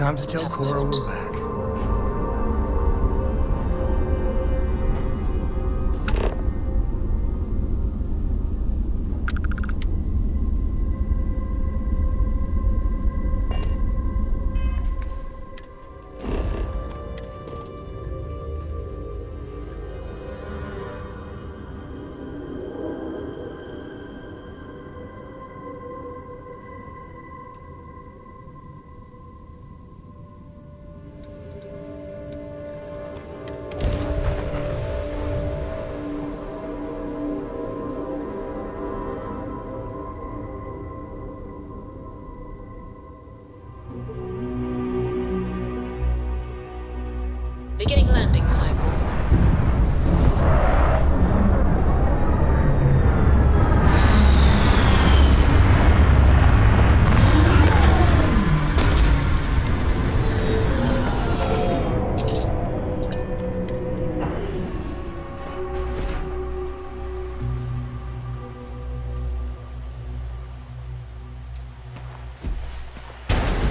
Time to tell Cora we're back. Beginning landing cycle.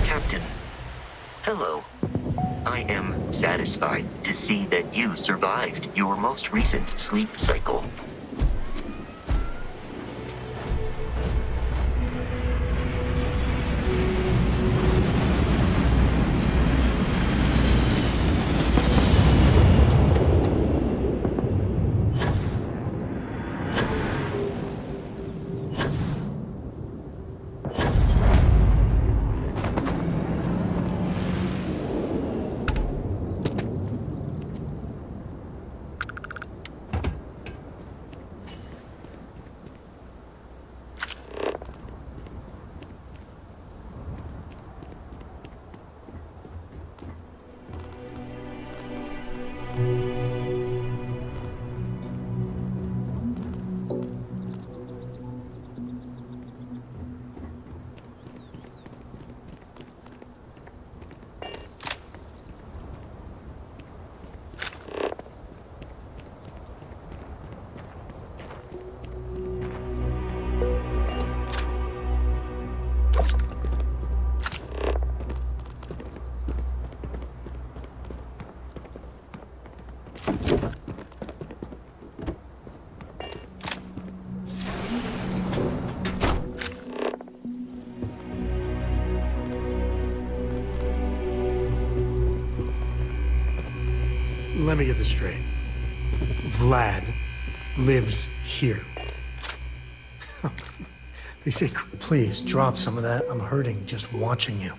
Captain, hello. I am satisfied to see that you survived your most recent sleep cycle. Let me get this straight. Vlad lives here. Please drop some of that. I'm hurting just watching you.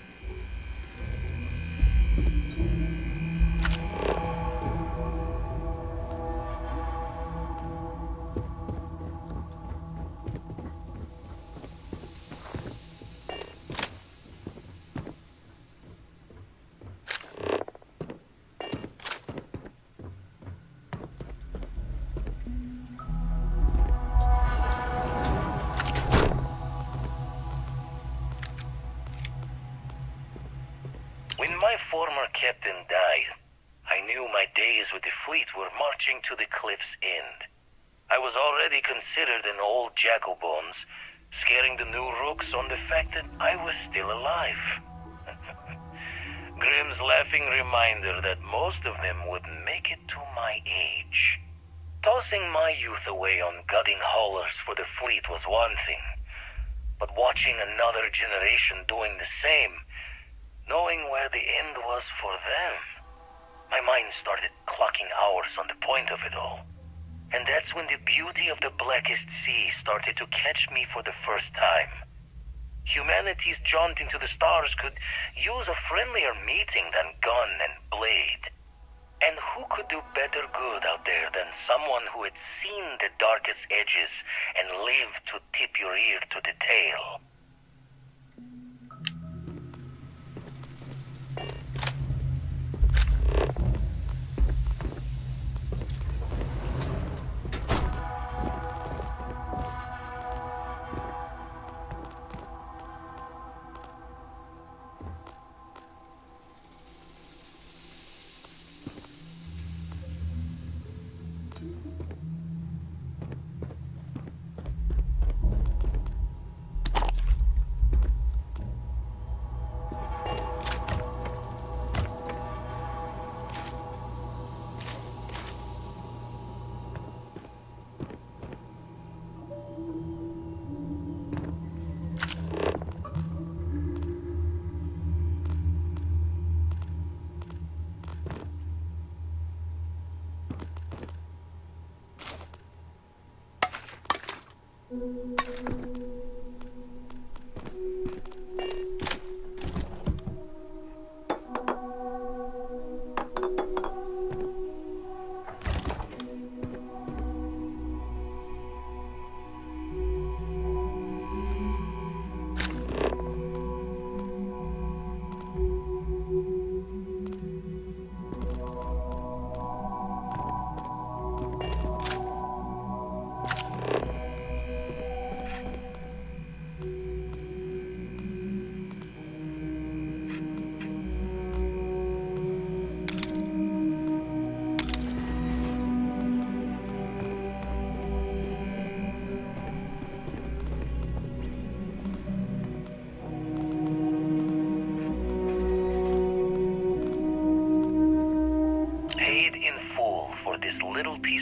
When my former captain died, I knew my days with the fleet were marching to the cliff's end. I was already considered an old jack-o'-bones, scaring the new rooks on the fact that I was still alive. Grimm's laughing reminder that most of them wouldn't make it to my age. Tossing my youth away on gutting haulers for the fleet was one thing, but watching another generation doing the same, knowing where the end was for them, my mind started clocking hours on the point of it all. And that's when the beauty of the Blackest Sea started to catch me for the first time. Humanity's jaunt into the stars could use a friendlier meeting than gun and blade. And who could do better good out there than someone who had seen the darkest edges and lived to tip your ear to the tale?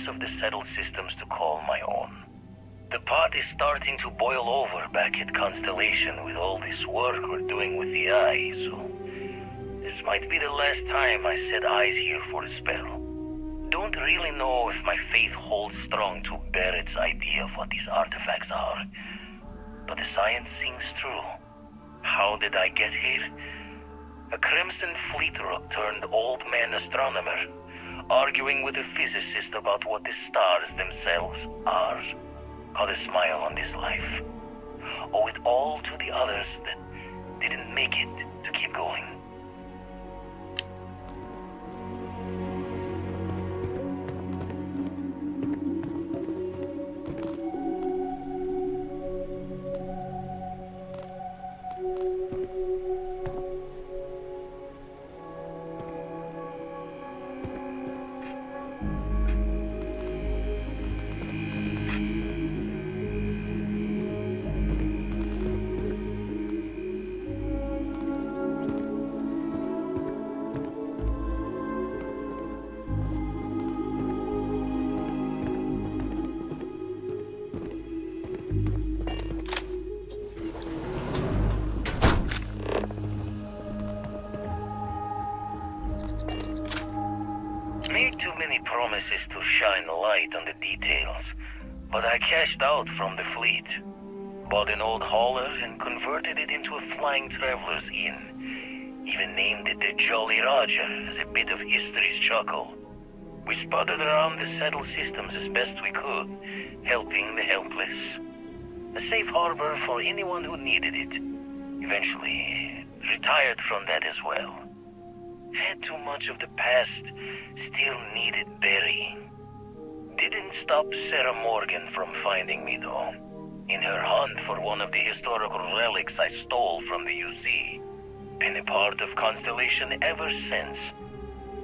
Of the settled systems to call my own. The pot is starting to boil over back at Constellation with all this work we're doing with the eye, so this might be the last time I set eyes here for a spell. Don't really know if my faith holds strong to Barrett's idea of what these artifacts are, but the science seems true. How did I get here? A Crimson Fleet rook turned old man astronomer, arguing with a physicist about what the stars themselves are. Got a smile on this life. Owe it all to the others that didn't make it to keep going. Promises to shine light on the details, but I cashed out from the fleet. Bought an old hauler and converted it into a flying traveler's inn. Even named it the Jolly Roger as a bit of history's chuckle. We sputtered around the settled systems as best we could, helping the helpless. A safe harbor for anyone who needed it. Eventually, retired from that as well. Had too much of the past, still needed burying. Didn't stop Sarah Morgan from finding me though. In her hunt for one of the historical relics I stole from the UC. Been a part of Constellation ever since.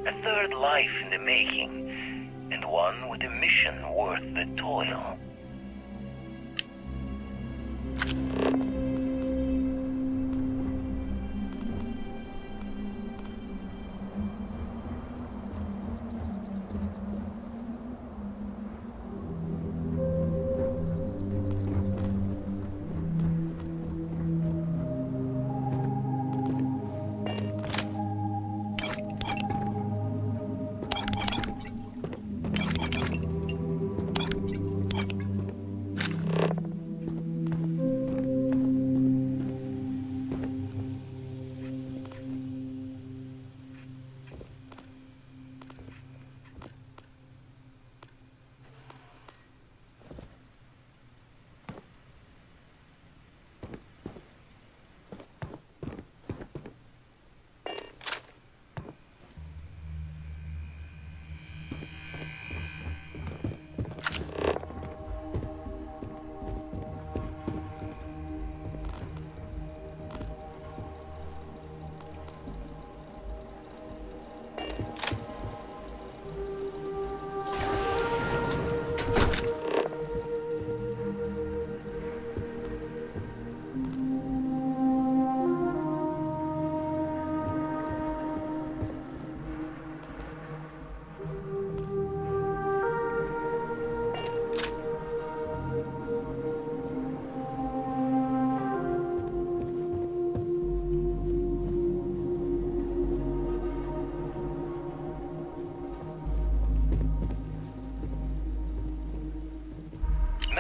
A third life in the making, and one with a mission worth the toil.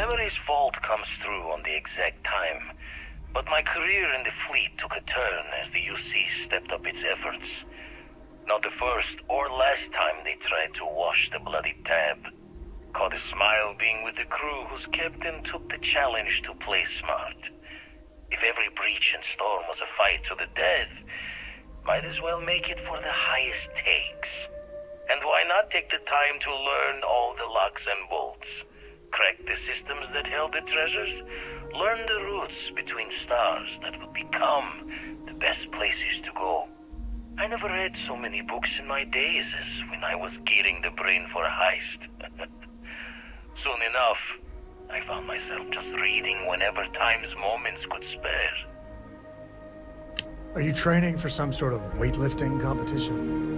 Memory's fault comes through on the exact time, but my career in the fleet took a turn as the UC stepped up its efforts. Not the first or last time they tried to wash the bloody tab. Caught a smile being with the crew whose captain took the challenge to play smart. If every breach and storm was a fight to the death, might as well make it for the highest stakes. And why not take the time to learn all the locks and bolts? Crack the systems that held the treasures? Learn the routes between stars that would become the best places to go. I never read so many books in my days as when I was gearing the brain for a heist. Soon enough, I found myself just reading whenever time's moments could spare. Are you training for some sort of weightlifting competition?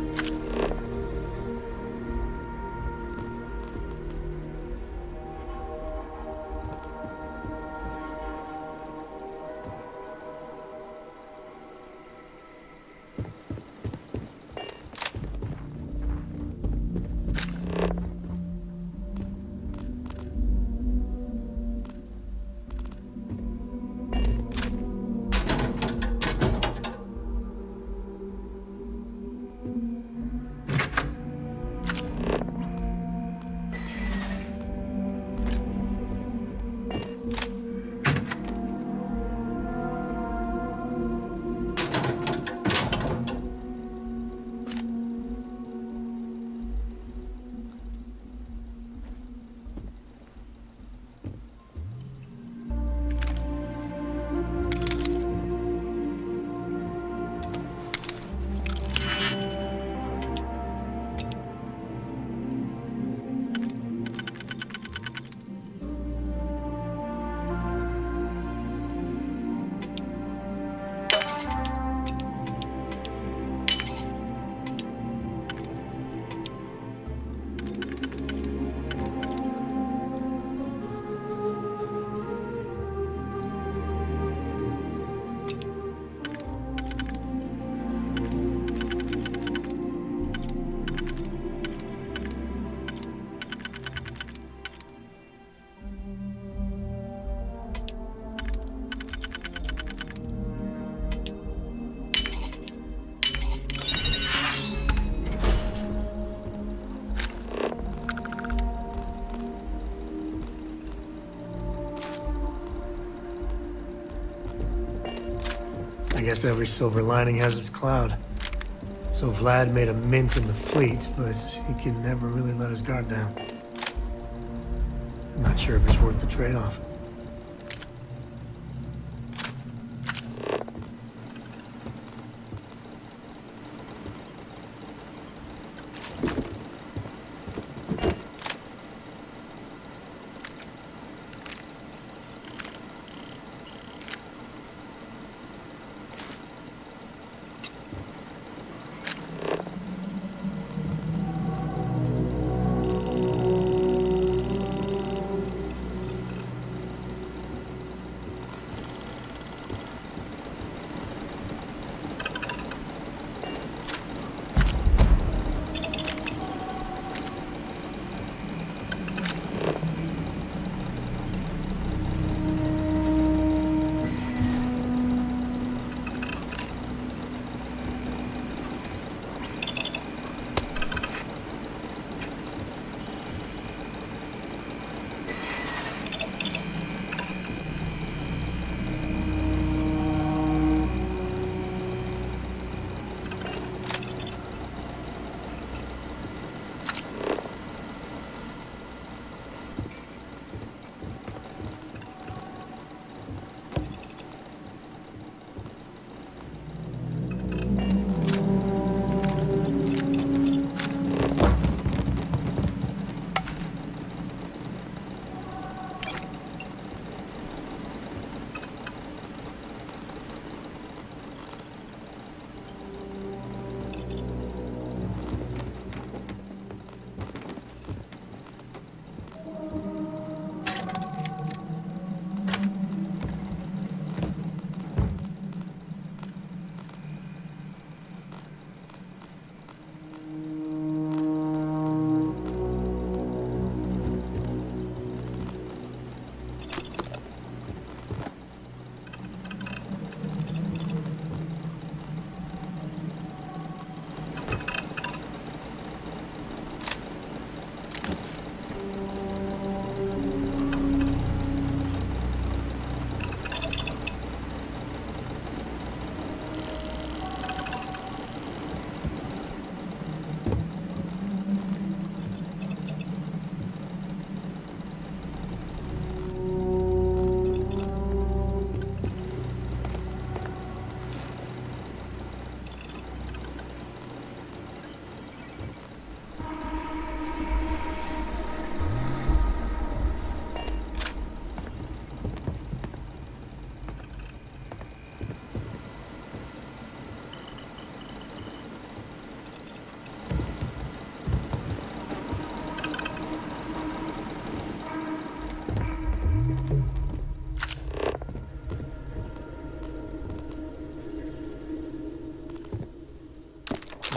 I guess every silver lining has its cloud. So Vlad made a mint in the fleet, but he can never really let his guard down. I'm not sure if it's worth the trade-off.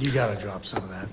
You gotta drop some of that.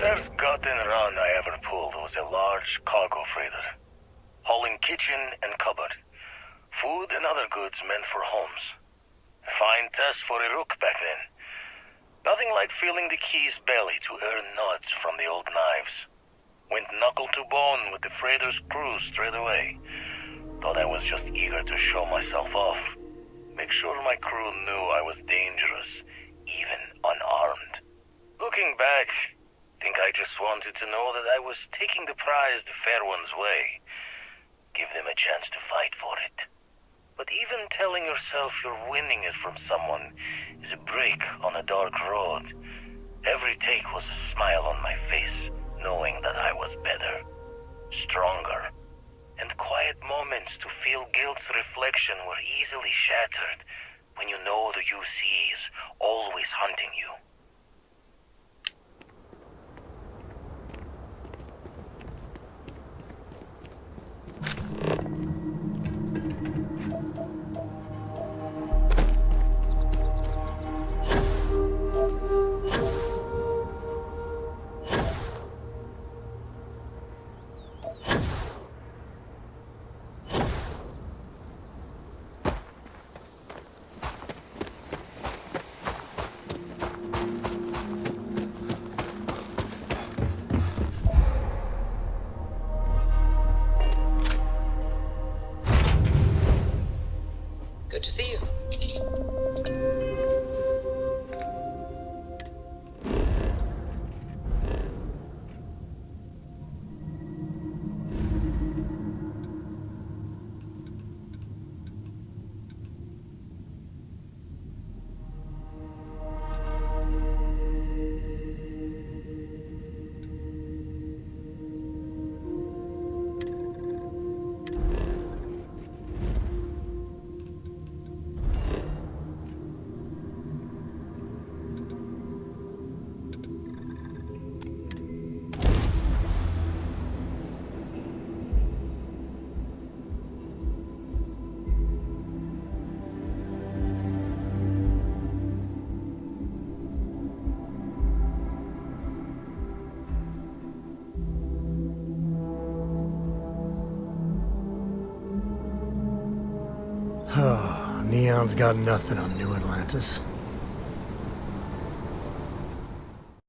First gotten run I ever pulled was a large cargo freighter, hauling kitchen and cupboard, food and other goods meant for homes. A fine test for a rook back then. Nothing like feeling the key's belly to earn nuts from the old knives. Went knuckle to bone with the freighter's crew straight away. Thought I was just eager to show myself off. Make sure my crew knew I was dangerous, even unarmed. Looking back, think I just wanted to know that I was taking the prize the fair one's way. Give them a chance to fight for it. But even telling yourself you're winning it from someone is a break on a dark road. Every take was a smile on my face, knowing that I was better, stronger, and quiet moments to feel guilt's reflection were easily shattered when you know the UC is always hunting you. Good to see you. Oh, Neon's got nothing on New Atlantis.